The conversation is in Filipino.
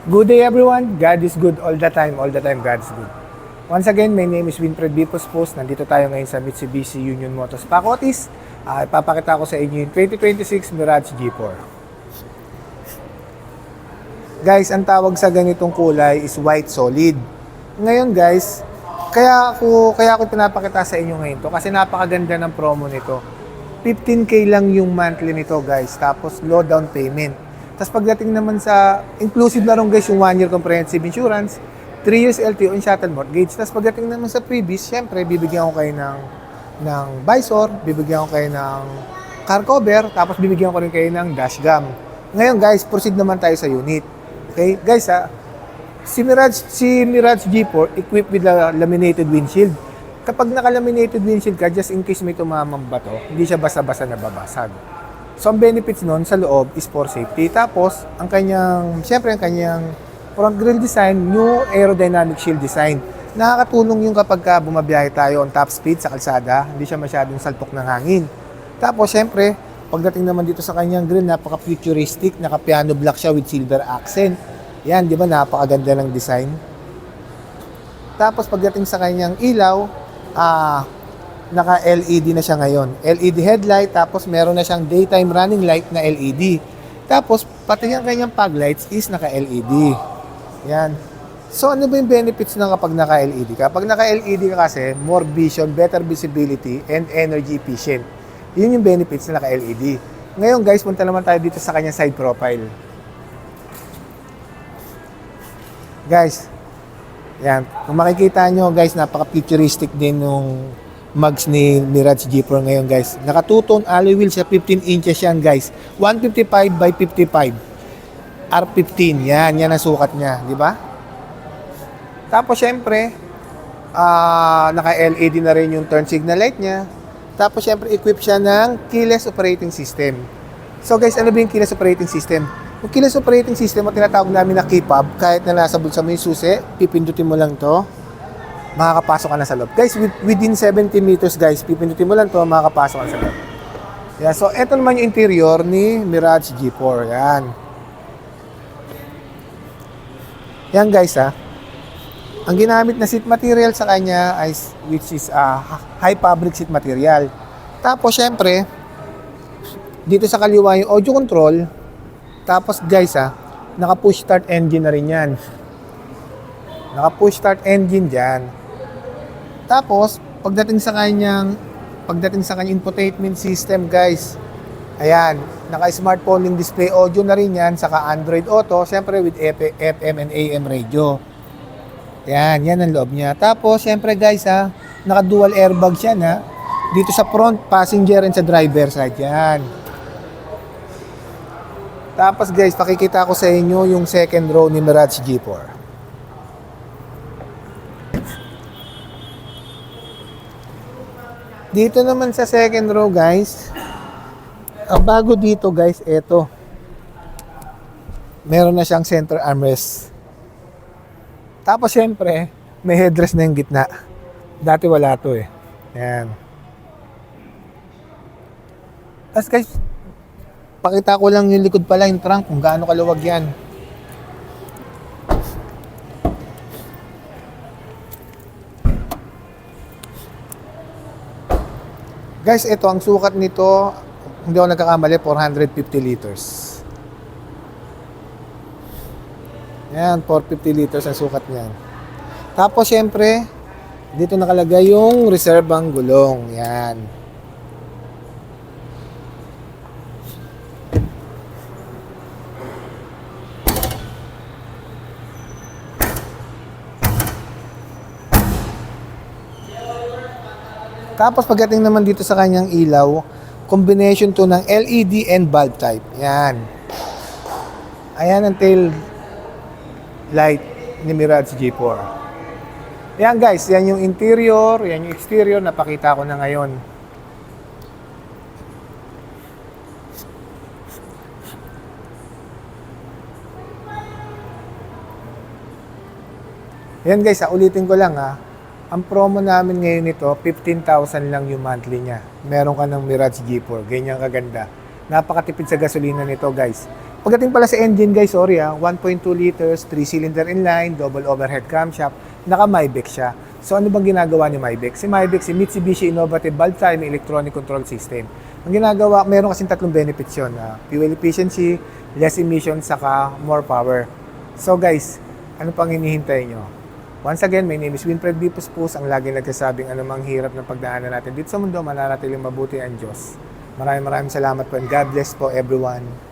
Good day everyone, God is good all the time God is good. Once again, my name is Winfred B. Post. Nandito tayo ngayon sa Mitsubishi Union Motors Pacotis. Ipapakita ko sa inyo yung 2026 Mirage G4. Guys, ang tawag sa ganitong kulay is white solid. Ngayon guys, kaya ako pinapakita sa inyo ngayon to kasi napakaganda ng promo nito. 15K lang yung monthly nito guys, tapos low down payment. Tapos pagdating naman sa, inclusive na rin guys yung 1-year comprehensive insurance, 3 years LTO and shuttle mortgage. Tapos pagdating naman sa previous, syempre, bibigyan ko kayo ng visor, bibigyan ko kayo ng car cover, tapos bibigyan ko rin kayo ng dashcam. Ngayon guys, proceed naman tayo sa unit. Okay, guys si Mirage G4 equipped with a laminated windshield. Kapag naka-laminated windshield ka, just in case may tumamang bato, hindi siya basa-basa nababasag. So, ang benefits nun sa loob is for safety. Tapos, ang kanyang front grille design, new aerodynamic shield design. Nakakatulong yung kapag bumabiyahe tayo on top speed sa kalsada, hindi siya masyadong salpok ng hangin. Tapos, syempre, pagdating naman dito sa kanyang grille, napaka-futuristic, naka-piano black siya with silver accent. Yan, di ba, napakaganda ng design. Tapos, pagdating sa kanyang ilaw, naka-LED na siya ngayon. LED headlight, tapos meron na siyang daytime running light na LED. Tapos, pati yung kanyang fog lights is naka-LED. Yan. So, ano ba yung benefits ng kapag naka-LED ka? Kapag naka-LED ka kasi, more vision, better visibility, and energy efficient. Yun yung benefits na naka-LED. Ngayon guys, punta naman tayo dito sa kanyang side profile. Guys, yan. Kung makikita nyo guys, napaka-futuristic din nung mags ni Mirage G4 ngayon guys. Naka two-tone alloy wheels siya, 15 inches yan guys. 155 by 55. R15. Yan ang sukat niya, di ba? Tapos syempre, naka-LED na rin yung turn signal light niya. Tapos syempre, equipped siya ng keyless operating system. So guys, ano ba yung keyless operating system? Yung keyless operating system, ang tinatawag namin na key fob, kahit na nasa bulsa mo yung susi, pipindutin mo lang to, makakapasok ka na sa loob. Guys, within 70 meters guys, pipindutin mo lang to, makakapasok ka na sa loob. Yeah, so ito naman yung interior ni Mirage G4. Yan. Yan guys Ang ginamit na seat material sa kanya ay which is high fabric seat material. Tapos syempre, dito sa kaliwa yung audio control. Tapos guys naka push start engine na rin yan. Naka push start engine diyan. Tapos, pagdating sa kanyang infotainment system, guys, ayan, naka-smartphone yung display audio na rin yan, saka Android Auto, syempre with FM and AM radio. Yan ang loob niya. Tapos, syempre guys, naka-dual airbags yan, dito sa front passenger and sa driver side, yan. Tapos guys, pakikita ko sa inyo yung second row ni Mirage G4. Dito naman sa second row guys, ang bago dito guys, eto. Meron na siyang center armrest. Tapos syempre, may headrest na yung gitna. Dati wala to Ayan. Tapos guys, pakita ko lang yung likod pala, yung trunk, kung gaano kaluwag yan. Guys, ito ang sukat nito, hindi ako nagkakamali, 450 liters. Yan, 450 liters ang sukat niyan. Tapos, syempre, dito nakalagay yung reservang gulong. Yan. Tapos pagdating naman dito sa kanyang ilaw, combination to ng LED and bulb type. Yan. Ayan ang tail light ni Mirage G4. Yan guys, yan yung interior, yan yung exterior, napakita ko na ngayon. Yan guys, ulitin ko lang Ang promo namin ngayon nito, 15,000 lang yung monthly niya. Meron ka ng Mirage G4, ganyan kaganda. Napakatipid sa gasolina nito guys. Pagdating pala sa engine guys, sorry 1.2 liters, 3-cylinder inline, double overhead camshaft, naka-Mybec siya. So ano bang ginagawa ni Mybec? Si Mybec, si Mitsubishi Innovative Valve Time Electronic Control System. Ang ginagawa, meron kasing tatlong benefits yun. Fuel efficiency, less emissions, saka more power. So guys, ano pang hinihintay nyo? Once again, my name is Winfred D. Puspus, ang laging nagsasabing anumang hirap ng pagdaanan natin dito sa mundo, mananatiling mabuti ang Diyos. Maraming salamat po and God bless po everyone.